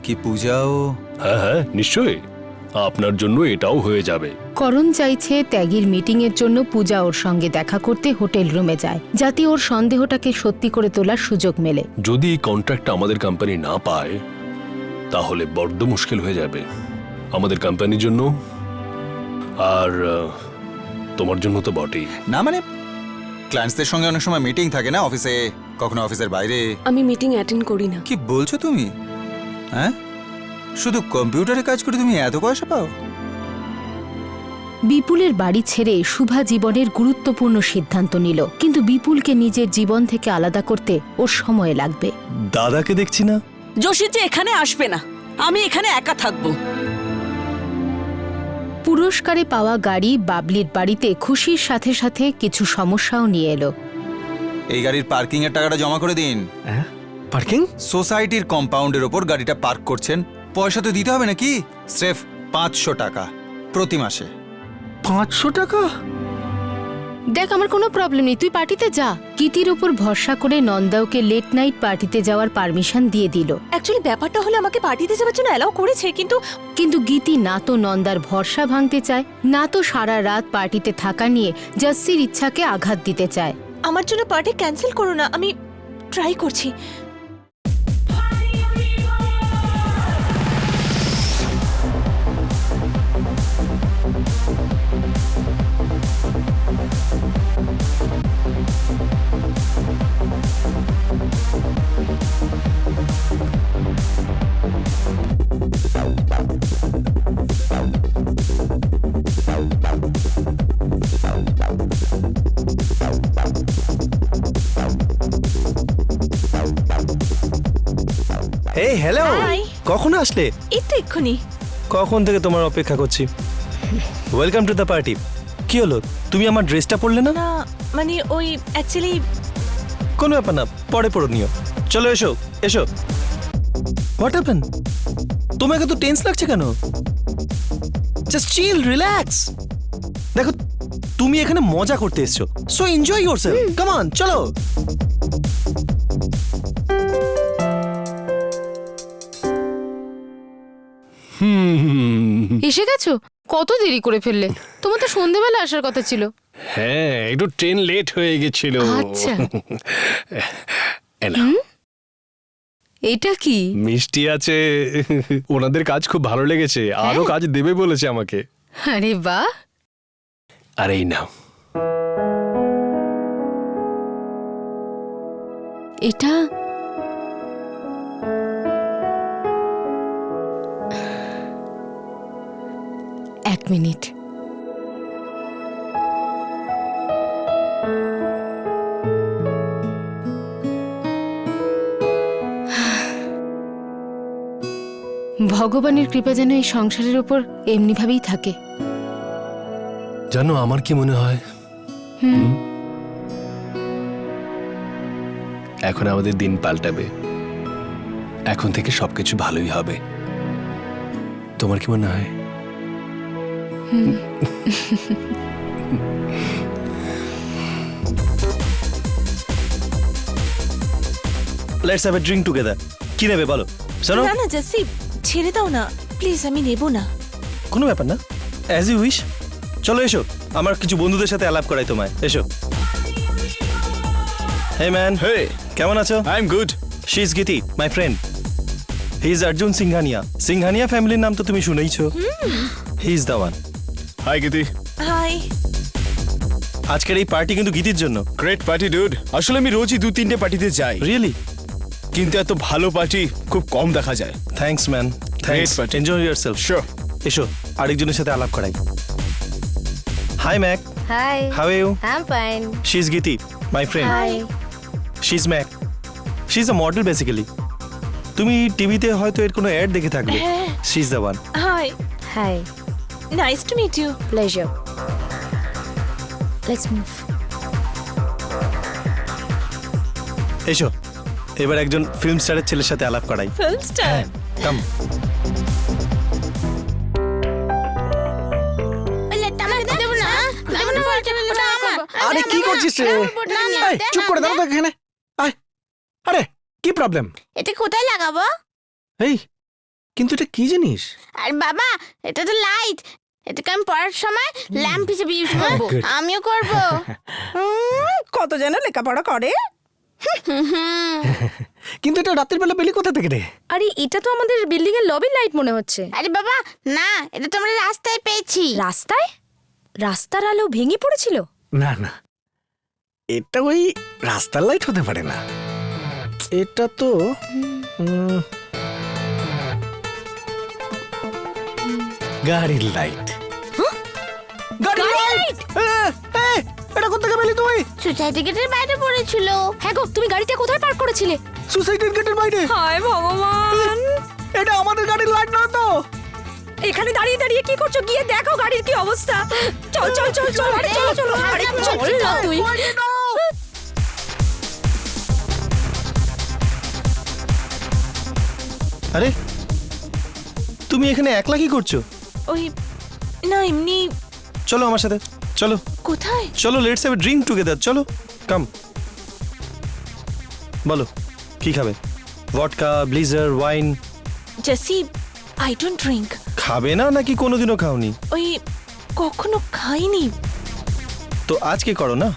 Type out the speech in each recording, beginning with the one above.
কি পূজাও? হ্যাঁ হ্যাঁ নিশ্চয়ই, আপনার জন্য এটাও হয়ে যাবে। করণ চাইছে ত্যাগীর মিটিং এর জন্য পূজা ওর সঙ্গে দেখা করতে হোটেল রুমে যায়, যাতে ওর সন্দেহটাকে সত্যি করে তোলার সুযোগ মেলে। যদি এই কন্ট্রাক্টটা আমাদের কোম্পানি না পায় তাহলে বড্ড মুশকিল হয়ে যাবে আমাদের কোম্পানির জন্য, আর তোমার জন্য তো বটেই। না মানে ক্লায়েন্টসদের সঙ্গে অনেক সময় মিটিং থাকে না অফিসে, কখনো অফিসের বাইরে। আমি মিটিং অ্যাটেন্ড করি না। কি বলছো তুমি? হ্যাঁ, শুধু কম্পিউটারে কাজ করে তুমি এত পয়সা পাও? বিপুলের বাড়ি ছেড়ে শুভা জীবনের গুরুত্বপূর্ণ সিদ্ধান্ত নিল, কিন্তু বিপুলকে নিজের জীবন থেকে আলাদা করতে ওর সময় লাগবে। দাদাকে দেখছি না। যোশী যে এখানে আসবে না, আমি এখানে একা থাকবো। পুরস্কারে পাওয়া গাড়ি বাবলির বাড়িতে খুশির সাথে সাথে কিছু সমস্যাও নিয়ে এলো। এই গাড়ির পার্কিং এর টাকাটা জমা করে দিন। পার্কিং? সোসাইটির কম্পাউন্ডের ওপর গাড়িটা পার্ক করছেন, পয়সা তো দিতে হবে নাকি? স্রেফ 500 টাকা প্রতি মাসে। 500 টাকা? দেখ, আমার কোনো প্রবলেম নেই, তুই পার্টিতে যা। গীতির উপর ভরসা করে নন্দা ওকে লেট নাইট পার্টিতে যাওয়ার পারমিশন দিয়ে দিল। অ্যাকচুয়ালি ব্যাপারটা হলো আমাকে পার্টিতে যাওয়ার জন্য অ্যালাউ করেছে, কিন্তু গীতি না তো নন্দার ভরসা ভাঙতে চায়, না তো সারা রাত পার্টিতে থাকা নিয়ে জাসির ইচ্ছাকে আঘাত দিতে চায়। আমার জন্য পার্টি ক্যান্সেল করো না, আমি ট্রাই করছি। এই হ্যালো, Hi. কখন আসলে? এই তো এক্ষুনি। কখন থেকে তোমার অপেক্ষা করছি। Welcome to the party. কি হলো, তুমি আমার ড্রেসটা পরলে না? না মানে ওই অ্যাকচুয়ালি কোনো ব্যাপার না, পরে পরে নিও। চলো এসো এসো। What happen? তোমাকে তো টেন্স লাগছে কেন? Just chill, relax. দেখো, তুমি এখানে মজা করতে এসছো, so enjoy yourself. Come on, চলো। এসে গেছো? কত দেরি করে ফেললে? তোমার তো সন্ধেবেলা আসার কথা ছিল। হ্যাঁ, একটু ট্রেন লেট হয়ে গেছিল। আচ্ছা। এ নাও, এটা কি? মিষ্টি আছে। ওনাদের কাজ খুব ভালো লেগেছে, আরো কাজ দেবে বলেছে আমাকে। আরে বাহ। আর এই নাও। এটা এক মিনিট। ভগবানের কৃপা যেন এই সংসারের ওপর এমনিভাবেই থাকে। জানো আমার কি মনে হয়, এখন আমাদের দিন পাল্টাবে, এখন থেকে সবকিছু ভালোই হবে। তোমার কি মনে হয়? Let's have a drink together. কি নেবে বলো? শোনো, না না জাসি, ছেড়ে দাও না প্লিজ, আমি নেব না। কোনো ব্যাপার না, অ্যাজ ইউ উইশ। চলো এসো, আমার কিছু বন্ধুদের সাথে আলাপ করাই তোমায়। এসো। হে ম্যান, হে, কেমন আছো? I am good. She is Giti, my friend. He is Arjun Singhania. Singhania ফ্যামিলির নাম তো তুমি শুনেইছো। He is the one. Hi Giti. Hi. আজকের এই পার্টি কিন্তু গীতির জন্য। Great party dude. আসলে আমি রোজই 2-3টে পার্টিতে যাই, রিয়েলি? কিন্তু এত ভালো পার্টি খুব কম দেখা যায়। Thanks man, thanks. party. Enjoy yourself. Sure. এসো, আরেকজনের সাথে আলাপ করাই। Hi Mac, Hi. How are you? I'm fine. She is Giti, my friend. Hi. She is Mac. She is a model basically. তুমি টিভিতে হয়তো এর কোনো অ্যাড দেখে থাকবে। She is the one. Hi. Hi. Nice to meet you. Pleasure. Let's move. এসো, এবার একজন ফিল্ম স্টারের ছেলের সাথে আলাপ করাই। Film star. কাম। আরে কি করছিস রে? এই, চুপ করে দাঁড়া তো এখানে। আয়। আরে কি প্রবলেম? এটা কোথায় লাগাবো? এই কিন্তু এটা কি জিনিস? আর বাবা, এটা তো লাইট। এটাকে আমি পড়ার সময় ল্যাম্প হিসেবে ইউজ করবো। Good. আমিও করব। কত যেন লেখাপড়া করে। কিন্তু এটা রাতের বেলা পেলি কোথা থেকে রে? আরে এটা তো আমাদের বিল্ডিং এর লবির লাইট মনে হচ্ছে। আরে বাবা না, এটা তো আমরা রাস্তায় পেয়েছি। রাস্তায়? রাস্তার আলো ভেঙে পড়েছিল? না না, এটা ওই রাস্তার লাইট হতে পারে না। এটা তো গাড়ির লাইট। গাড়ির লাইট! এটা কোথা থেকে পেলি তুই? সোসাইটি গেটের বাইরে পড়েছিল। হ্যাঁ গো, তুমি গাড়িটা কোথায় পার্ক করেছিলে? সোসাইটির গেটের বাইরে? হায় ভগবান, এটা আমাদের গাড়ির লাইট না তো। এখানে দাঁড়িয়ে দাঁড়িয়ে কি করছো? গিয়ে দেখো গাড়ির কি অবস্থা। চল চল চল চল, আরে চলো চলো, আরে চল না তুই। আরে তুমি এখানে একলা কি করছো? ওই না এমনি। চলো আমার সাথে, চলো কোথায়? চলো, let's have a drink together. চলো, কাম। বলো কি খাবে? Vodka, breezer, wine? Jessie, I don't drink. খাবে না নাকি কোনোদিনও খাওনি? ওই কখনো খাইনি, তো আজকে করো না।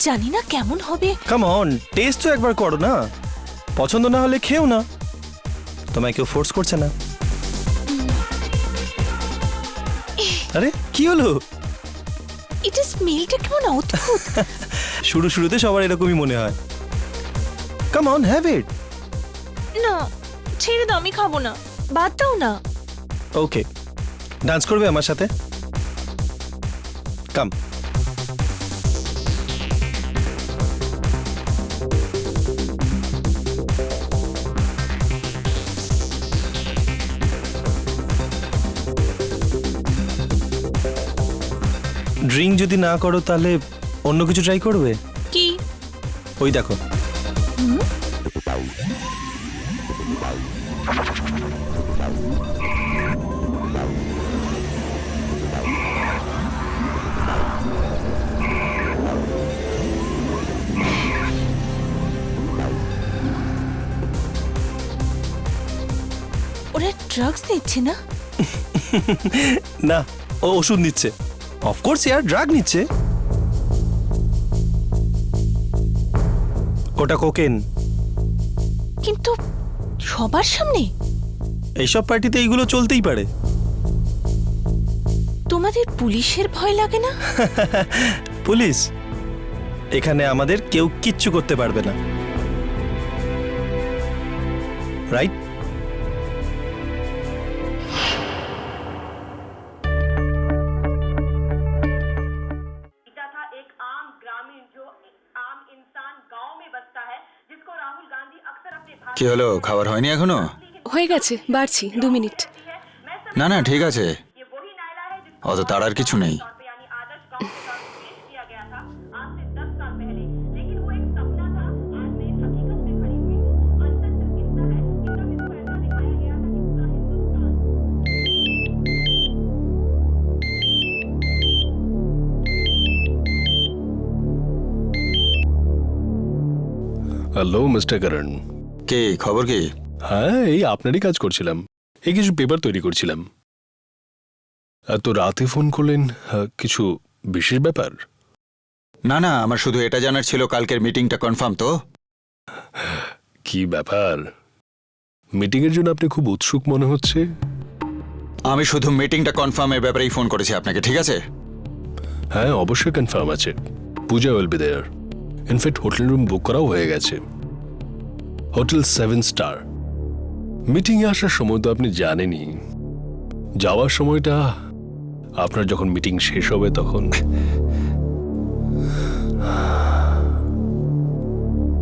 জানি না কেমন হবে। কাম অন, টেস্ট তো একবার করো না। পছন্দ না হলে খেও না, তোমায় কেউ ফোর্স করছে না। আরে কি হলো? এটা স্মেলটা কেমন অদ্ভুত। শুরুতে সবার এরকমই মনে হয়। Come on, have it. না ছেড়ে দাও, আমি খাবো না, বাদ দাও না। ওকে, ডান্স করবে আমার সাথে? কাম। ড্রিঙ্ক যদি না করো তাহলে অন্য কিছু ট্রাই করবে? কি? ওই দেখো। ওরা ড্রাগস দিচ্ছে না? না, ও ওষুধ নিচ্ছে। অফকোর্স ইয়ার, ড্রাগ নিচ্ছে। ওটা কোকেন। কিন্তু সবার সামনে? এইসব পার্টিতে এইগুলো চলতেই পারে। তোমাদের পুলিশের ভয় লাগে না? পুলিশ? এখানে আমাদের কেউ কিচ্ছু করতে পারবে না, রাইট? था एक आम ग्रामीण जो आम इंसान गांव में बसता है, जिसको राहुल गांधी अक्सर अपने কি হলো, খাবার হয়নি এখনো? হয়ে গেছে, বাড়ছি 2 মিনিট। না না ঠিক আছে, ये वही नायला है जिसको অত তাড়ার কিছু নেই। तौर पे यानी आदर्श गांव के तौर पे पेश किया गया था आज से 10 साल पहले, लेकिन वो एक सपना था। आज मैं इस हकीकत से खड़ी हुई हूँ। अंतर सिर्फ इतना है कि जब इसको ऐसा दिखाया गया था कि पूरा हिंदुस्तान হ্যালো মিস্টার করণ। কে, খবর কি? হ্যাঁ, এই আপনারই কাজ করছিলাম, এই কিছু পেপার তৈরি করছিলাম। এত রাতে ফোন করলেন, কিছু বিশেষ ব্যাপার? না না, আমার শুধু এটা জানার ছিল কালকের মিটিংটা কনফার্ম তো? কি ব্যাপার, মিটিংয়ের জন্য আপনি খুব উৎসুক মনে হচ্ছে। আমি শুধু মিটিংটা কনফার্মের ব্যাপারেই ফোন করেছি আপনাকে, ঠিক আছে? হ্যাঁ অবশ্যই কনফার্ম আছে, Puja will be there. In fact hotel room book করাও হয়ে গেছে, হোটেল 7 স্টার। মিটিংয়ে আসার সময় তো আপনি জানেনই, যাওয়ার সময়টা আপনার যখন মিটিং শেষ হবে তখন।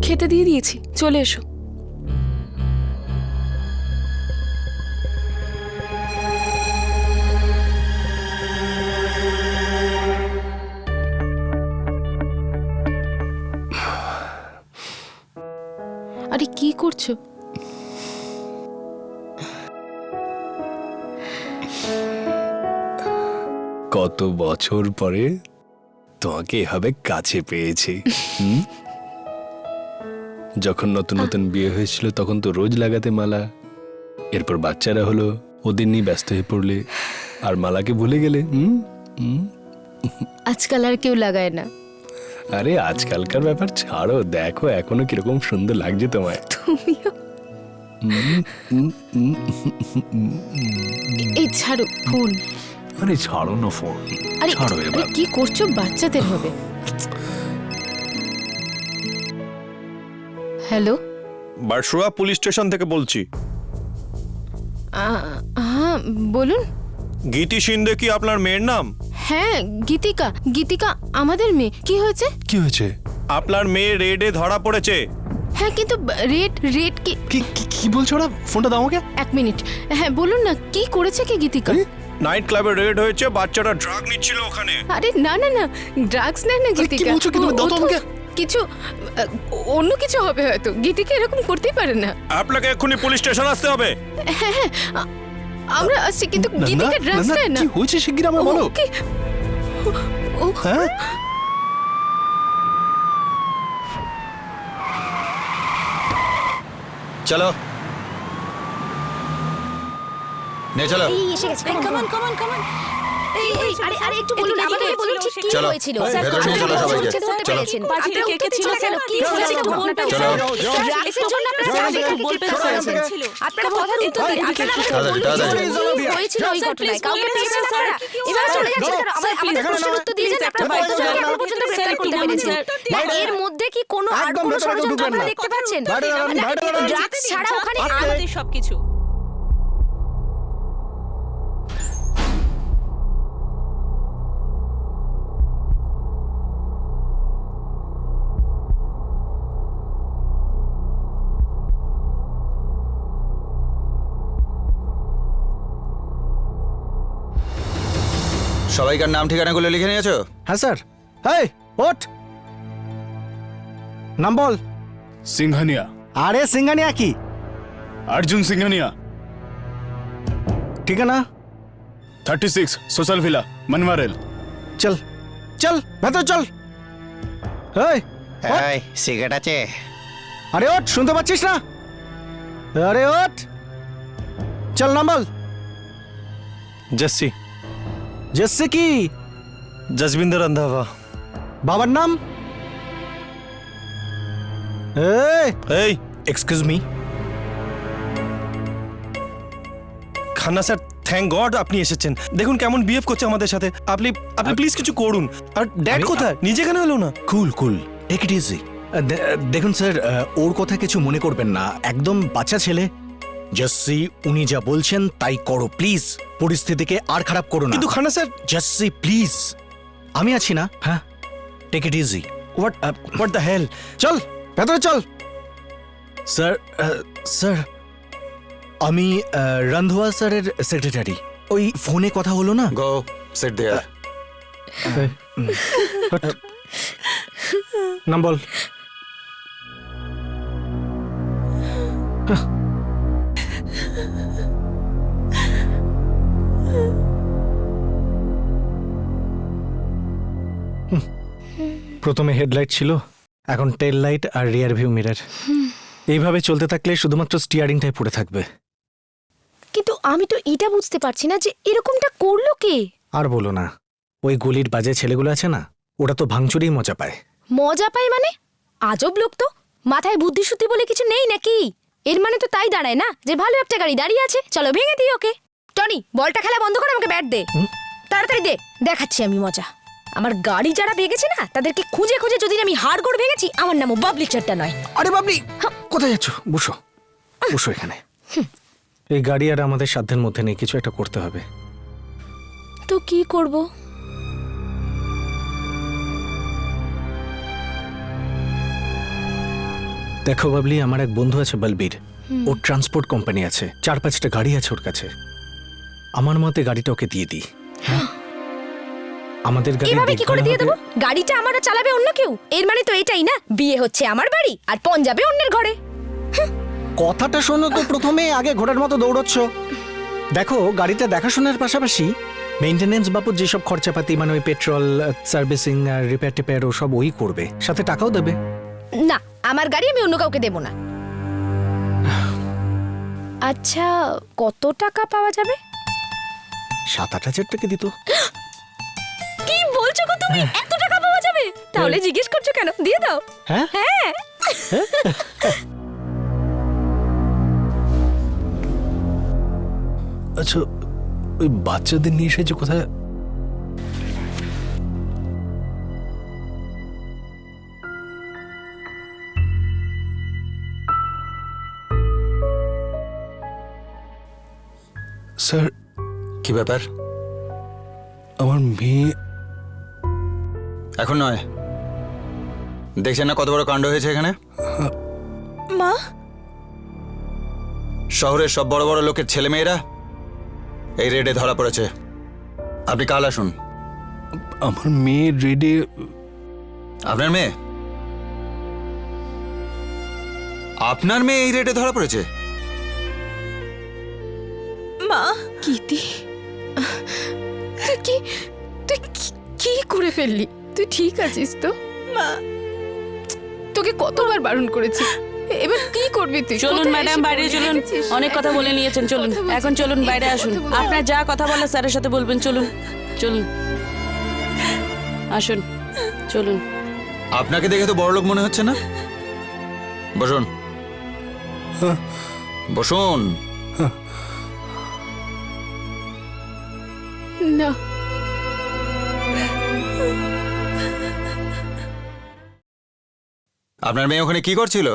খেতে দিয়ে দিয়েছি, চলে এসো। আরে কি করছো? কত বছর পরে তোমাকে এভাবে কাছে পেয়েছি। যখন নতুন নতুন বিয়ে হয়েছিল তখন তো রোজ লাগাতে মালা, এরপর বাচ্চারা হলো, ওদের নিয়ে ব্যস্ত হয়ে পড়লে আর মালাকে ভুলে গেলে। আজকাল আর কেউ লাগায় না। আরে আজকালকার ব্যাপার ছাড়ো, দেখো এখনো কিরকম সুন্দর লাগছে তোমায়। তুমিও। এই ছাড়ো ফোন। আরে ছাড়ো না ফোন, আরে ছাড়ো আরে এবার। কি করছো? বাচ্চাদের হবে। হ্যালো, বারসুয়া পুলিশ স্টেশন থেকে বলছি। হ্যাঁ বলুন। গীতি শিন্দে কি আপনার মেয়ের নাম? হ্যাঁ গীতিকা, গীতিকা আমাদের মেয়ে। কি হয়েছে? কি হয়েছে? আপনার মেয়ে রেডে ধরা পড়েছে। হ্যাঁ কিন্তু রেড রেড কি? কি বলছো ওরা? ফোনটা দাও আমাকে। এক মিনিট। হ্যাঁ বলুন না, কি করেছে কি গীতিকা? নাইট ক্লাবে রেড হয়েছে, বাচ্চাটা ড্রাগ নিচ্ছিল ওখানে। আরে না না না, ড্রাগস নেয় না গীতিকা। কি বলছো? কি তুমি দাও তো আমাকে। কিছু অন্য কিছু হবে হয়তো। গীতিকা এরকম করতেই পারে না। আপনাকে এক্ষুনি পুলিশ স্টেশন আসতে হবে। হ্যাঁ হ্যাঁ আমরা আসছি, কিন্তু গীতিকা ড্রাগস নেয় না। কি হয়েছে শিগগির আমায় বলো। কি? ও হ্যাঁ চলো নে চলো। এই এসে গেছে। কামান কামান কামান আরে আরে একটু বলুন, আমাকে বলুন ঠিক কি চলো, হয়েছিল। ভেতরে নিয়ে চলো সবাইকে। চলো। পার্টিতে কে কে ছিল স্যার? কি হয়েছিল একটু বলবেন চলো। স্যার? ড্রাগসের জন্য আপনারা স্যার, জানেন একটু কি বলবেন কি স্যার। করেছেন? আপনারা কথার উত্তর দিন। আপনারা আমাকে তাড়াতাড়ি, বলুন তাড়াতাড়ি। কি হয়েছিল ওই ঘটনায়। কাউকে পেয়েছেন আপনারা? এবার চলে যাচ্ছেন কেন? আমাদের প্রশ্নের উত্তর দিয়ে যান। আপনারা বাইরে থেকে এখন পর্যন্ত গ্রেফতার করতে পেরেছেন। এর মধ্যে কি কোনো আর কোনো ষড়যন্ত্র আপনারা দেখতে পাচ্ছেন? ড্রাগস ছাড়া ওখানে আর আমাদের সবকিছু সবাইকার নাম ঠিকানাগুলো লিখে নিয়েছো? হ্যাঁ স্যার। এই ওঠ, নাম বল। সিংহানিয়া, আরে সিঙ্গানিয়া কি? अर्जुन सिंघानिया, ঠিকানা? 36 सोशल विला, मनवा रेल। চল চল ভেতর চল। এই ওঠ। এই সিগারেট আছে? আরে ওঠ, শুনতে পাচ্ছিস না? আরে ওঠ, চল নাম বল। জেসি, জেসে কি? জসবিন্দর রন্ধাওয়া। বাবার নাম? এই excuse me. Khanna sir, thank god আপনি এসেছেন। দেখুন কেমন বিহেভ করছে আমাদের সাথে। আপনি প্লিজ কিছু করুন। আর ড্যাড কোথায়? নিজে কেন এলো না? কুল কুল, টেক ইট ইজি। দেখুন স্যার, ওর কথা কিছু মনে করবেন না, একদম বাচ্চা ছেলে। জেসি, উনি যা বলছেন তাই করো প্লিজ, পরিস্থিতিকে আর খারাপ করো না। কিন্তু খান্না স্যার, জেসি প্লিজ, আমি আছি না? হ্যাঁ, take it easy. What the hell? চল ভেতরে চল। স্যার, স্যার আমি রন্ধোয়া স্যারের সেক্রেটারি। ওই ফোনে কথা হলো না। গো সিট দেয়ার। নাম বল। প্রথমে হেডলাইট ছিল, এখন টেল লাইট আর রিয়ার ভিউ মিরর। এইভাবে চলতে থাকলে শুধুমাত্র স্টিয়ারিংটাই পড়ে থাকবে। কিন্তু আমি তো এটা বুঝতে পারছি না যে এরকমটা করলো কে? আর বলো না, ওই গলির বাজে ছেলেগুলো আছে না, ওরা তো ভাঙচুরেই মজা পায়। মজা পায় মানে? আজব লোক তো। মাথায় বুদ্ধি শুদ্ধি বলে কিছু নেই নাকি? এর মানে তো তাই দাঁড়ায় না যে ভালো একটা গাড়ি দাঁড়িয়ে আছে, চলো ভেঙে দিই ওকে। টনি, বলটা খেলা বন্ধ করে আমাকে ব্যাট দে। তাড়াতাড়ি দে, দেখাচ্ছি আমি মজা। আমার গাড়ি যারা ভেঙেছে না, তাদেরকে খুঁজে খুঁজে যদি আমি হাড়গোড় ভেঙেছি, আমার নামও বাবলি চাট্টা নয়। আরে বাবলি, কোথায় যাচ্ছ? বসো বসো এখানে। এই গাড়ি আর আমাদের সাধ্যের মধ্যে নেই, কিছু একটা করতে হবে। তো কি করব? দেখো বাবলি, আমার এক বন্ধু আছে বলবীর, ওর ট্রান্সপোর্ট কোম্পানি আছে, 4-5টা গাড়ি আছে ওর কাছে। আমার মতে গাড়িটা ওকে দিয়ে দিই। আমাদের গাড়ি এভাবে কি করে দিয়ে দেবো? গাড়িটা আমার চালাবে অন্য কেউ। এর মানে তো এটাই না, বিয়ে হচ্ছে আমার বাড়ি আর পঞ্জাবে অন্যের ঘরে। কথাটা শোনো তো প্রথমে, আগে ঘোড়ার মতো দৌড়চ্ছ। দেখো, গাড়িটা দেখাশোনার পাশাপাশি মেইনটেনেন্স বাবদ যেসব খরচাপাতি, মানে ওই পেট্রোল, সার্ভিসিং আর রিপেয়ার টিপেয়ার, ও সব ওই করবে, সাথে টাকাও দেবে। না, আমার গাড়ি আমি অন্য কাউকে দেব না। আচ্ছা, কত টাকা পাওয়া যাবে? 7-8 হাজার টাকা দিত। কি বলছো গো তুমি? এত টাকা পাওয়া যাবে? তাহলে জিজ্ঞেস করছো কেন? দিয়ে দাও। হ্যাঁ হ্যাঁ। আচ্ছা, ওই বাচ্চাদের নিয়ে এসেছে কোথায়? স্যার, কি ব্যাপার? আমার মেয়ে এখন নয়, দেখছেন না কত বড় কাণ্ড হয়েছে এখানে? মা, শহরের সব বড় বড় লোকের ছেলেমেয়েরা এই রেডে ধরা পড়েছে। আপনি কাল আসুন। আমার মেয়ে রেডে। আপনার মেয়ে? আপনার মেয়ে এই রেডে ধরা পড়েছে? মা, গীতি, তুই কি করে ফেললি? তুই ঠিক আছিস তো? মা, তোকে কতবার বারণ করেছি, এবার কি করবি তুই? চলুন কোথায় ম্যাডাম, এসে বাইরে পড়ে চলুন। গেছিস? অনেক কথা বলে নিয়েছেন, চলুন কথা বলছি। এখন চলুন বাইরে আসুন। কথা বলছি। আপনার যা কথা বলার স্যারের সাথে বলবেন। চলুন চলুন, আসুন, চলুন। আপনাকে দেখে তো বড়লোক মনে হচ্ছে না। বসুন, বসুন। না, আপনার মেয়ে ওখানে কি করছিল?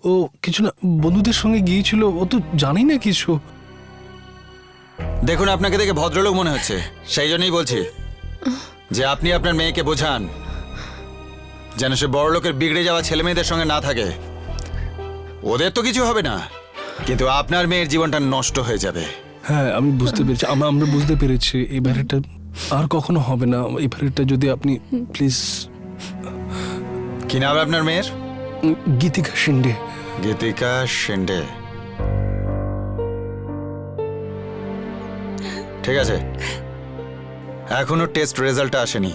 ও কিছু না, বন্ধুদের সঙ্গে গিয়েছিল। ও তো জানি না কিছু। দেখুন, আপনাকে দেখে ভদ্রলোক মনে হচ্ছে, সেই জন্যই বলছি যে আপনি আপনার মেয়েকে বোঝান যেন সে বড়লোকের বিগড়ে যাওয়া ছেলে মেয়েদের সঙ্গে না থাকে। ওদের তো কিছু হবে না, কিন্তু আপনার মেয়ের জীবনটা নষ্ট হয়ে যাবে। হ্যাঁ, আমি বুঝতে পেরেছি। আমরা বুঝতে পেরেছি। এবার এটা আর কখনো হবে না। এবার এটা যদি আপনি প্লিজ। কি নাম আপনার মেয়ের? গীতিকা শিন্ডে। গীতিকা শিন্ডে। ঠিক আছে, এখনো টেস্ট রেজাল্টটা আসেনি।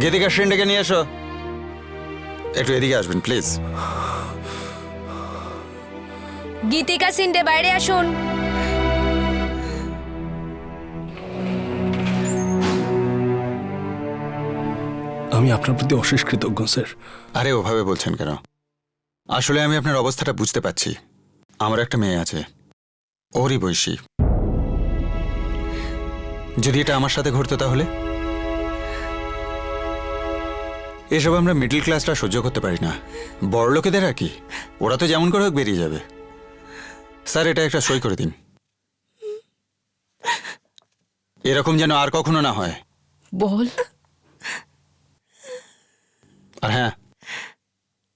গীতিকা শিন্ডেকে নিয়ে এসো। একটু এদিকে আসবেন প্লিজ। গীতিকা সিন্ডে, বাইরে আসুন। আমি আপনার প্রতি অশেষ কৃতজ্ঞ স্যার। আরে ওভাবে বলছেন কেন? আসলে আমি আপনার অবস্থাটা বুঝতে পারছি। আমার একটা মেয়ে আছে, ওরই বয়সী। যদি এটা আমার সাথে ঘটতো তাহলে? এসব আমরা মিডল ক্লাসটা সহ্য করতে পারি না। বড় লোকেদের আর কি, ওরা তো যেমন করে হোক বেরিয়ে যাবে। স্যার, এটা একটা সই করে দিন। এরকম যেন আর কখনো না হয়। বল। আর হ্যাঁ,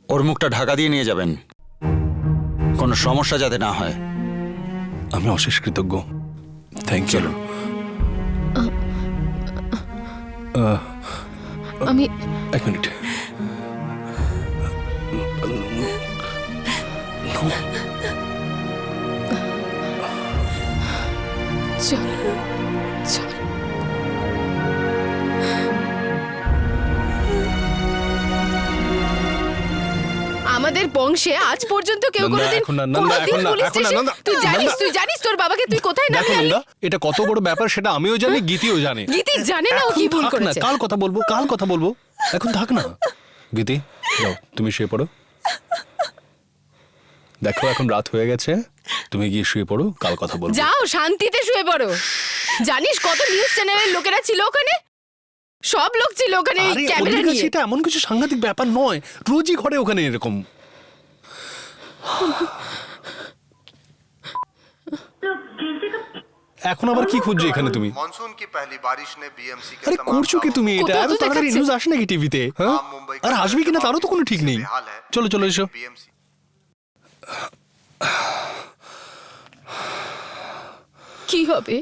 ওর মুখটা ঢাকা দিয়ে নিয়ে যাবেন, কোনো সমস্যা যাতে না হয়। আমি অশেষ কৃতজ্ঞ। Thank you. আমি এক মিনিট। চল চল। আমাদের বংশে আজ পর্যন্ত কেউ নন্দা, কোনোদিন এখন না, নন্দা, কোনোদিন এখন না, পুলিশ এখন না, স্টেশন- নন্দা, তুই জানিস তোর বাবাকে তুই কোথায় দেখো নামিয়ে আনলি? নন্দা, এটা কত বড় ব্যাপার সেটা আমিও জানি, গীতিও জানে। গীতি জানে না ও কি ভুল থাক না, করেছে। কাল কথা বলবো। এখন থাক না। গীতি, যাও তুমি শুয়ে পড়ো। দেখো এখন রাত হয়ে গেছে, তুমি গিয়ে শুয়ে পড়ো, কাল কথা বলবো। যাও শান্তিতে শুয়ে পড়ো। জানিস কত নিউজ চ্যানেলের লোকেরা ছিল ওখানে? সব লোক ছিল ওখানে এই আরে ক্যামেরা ওদের কাছে নিয়ে। এটা এমন কিছু সাংঘাতিক ব্যাপার নয়, রোজই ঘরে ওখানে এরকম। এখন আবার কি খুঁজছো এখানে তুমি? मानसून की पहली बारिश ने बीएमसी के আরে तमाम করছো কি তুমি এটা? কোথাও এত তো তাড়াতাড়ি দেখাচ্ছে। নিউজ আসে নাকি টিভিতে? হ্যাঁ, आम मुंबई আর আসবে কিনা তারও তো কোনো ঠিক নেই। बेहाल है। চলো এসো। बीएमसी কি হবে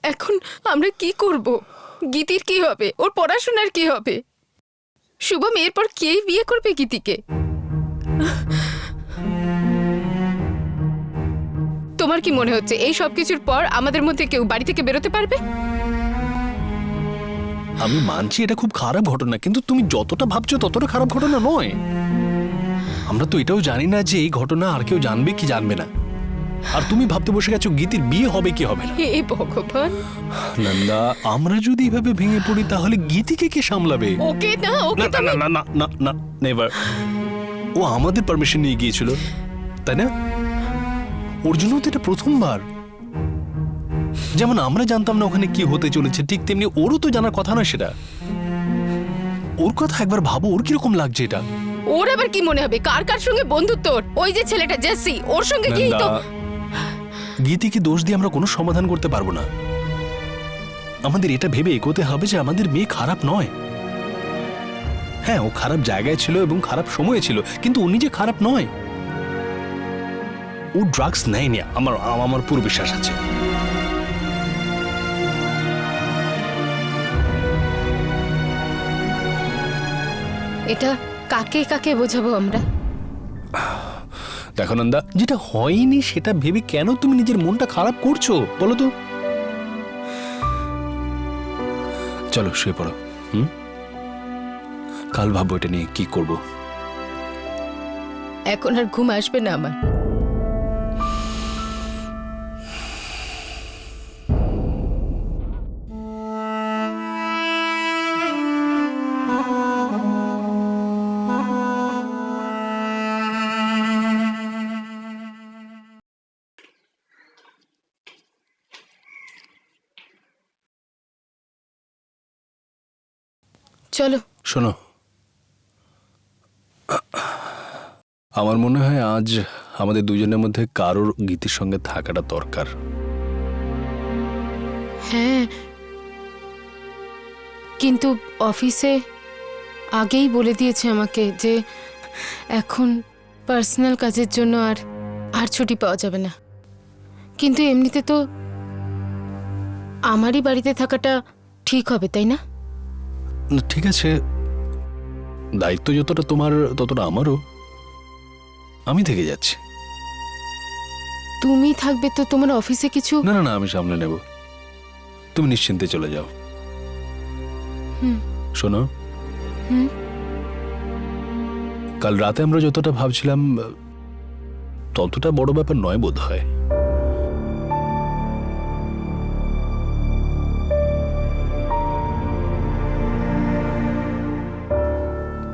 এখন? আমরা কি করব? গীতির কি হবে? ওর পড়াশোনার কি হবে? শুভম এরপর কে বিয়ে করবে গীতিকে? তোমার কি মনে হচ্ছে এই সব কিছুর পর আমাদের মধ্যে কেউ বাড়ি থেকে বেরোতে পারবে? আমি মানছি এটা খুব খারাপ ঘটনা, কিন্তু তুমি যতটা ভাবছো ততটা খারাপ ঘটনা নয়। আমরা তো এটাও জানি না যে এই ঘটনা আর কেউ জানবে কি জানবে না। আর তুমি ভাবতে বসে গেছো গীতির বিয়ে হবে কি হবে না। হে ভগবান, নন্দা, আমরা যদি এভাবে ভেঙে পড়ি তাহলে গীতিকে কে সামলাবে? ওকে না, না ওকে তো না না না না না নেভার। ও আমাদের পারমিশন নিয়ে গিয়েছিল, তাই না? ওর জন্য তো এটা প্রথমবার। যেমন আমরা জানতাম না ওখানে কি হতে চলেছে, ঠিক তেমনি ওরও তো জানার কথা না সেটা। ওর কথা একবার ভাবো, ওর কিরকম লাগছে এটা। ওর আবার কি মনে হবে? কার কার সঙ্গে বন্ধুত্ব ওর? ওই যে ছেলেটা জেসি, ওর সঙ্গে কি তো। নন্দা, গীতিকে দোষ দিয়ে আমরা কোনো সমাধান করতে পারবো না। আমাদের এটা ভেবে এগোতে হবে যে আমাদের মেয়ে খারাপ নয়। হ্যাঁ, ও খারাপ জায়গায় ছিল এবং খারাপ সময়ে ছিল, কিন্তু ও নিজে খারাপ নয়। ও ড্রাগস নেয়নি, আমার পুরো বিশ্বাস আছে। এটা কাকে কাকে বোঝাবো আমরা? দেখো নন্দা, যেটা হয়নি সেটা ভেবে কেন তুমি নিজের মনটা খারাপ করছো বলো তো? চলো শুয়ে পড়ো। কাল ভাববো এটা নিয়ে কি করব। এখন আর ঘুম আসবে না আমার। চলো। শোনো, আমার মনে হয় আজ আমাদের দুজনের মধ্যে কারোর গীতির সঙ্গে থাকাটা দরকার। হ্যাঁ, কিন্তু অফিসে আগেই বলে দিয়েছে আমাকে যে এখন পার্সোনাল কাজের জন্য আর ছুটি পাওয়া যাবে না। কিন্তু এমনিতে তো আমারই বাড়িতে থাকাটা ঠিক হবে, তাই না? না, ঠিক আছে, দায়িত্ব যতটা তোমার ততটা আমারও। আমি থেকে যাচ্ছি। তুমি থাকবে তো তোমার অফিসে কিছু? না না না, আমি সামলে নেব। তুমি নিশ্চিন্তে চলে যাও। শোনো, কাল রাতে আমরা যতটা ভাবছিলাম ততটা বড় ব্যাপার নয় বোধ হয়।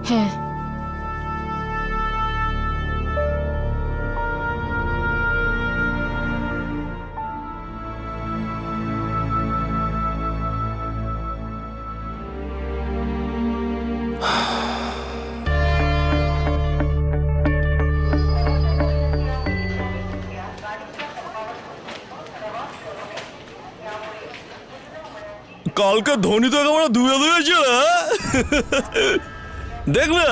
হ্যাঁ, কালকে ধোনি তো একেবারে ধুয়ে ধুয়ে ছিল। দেখবে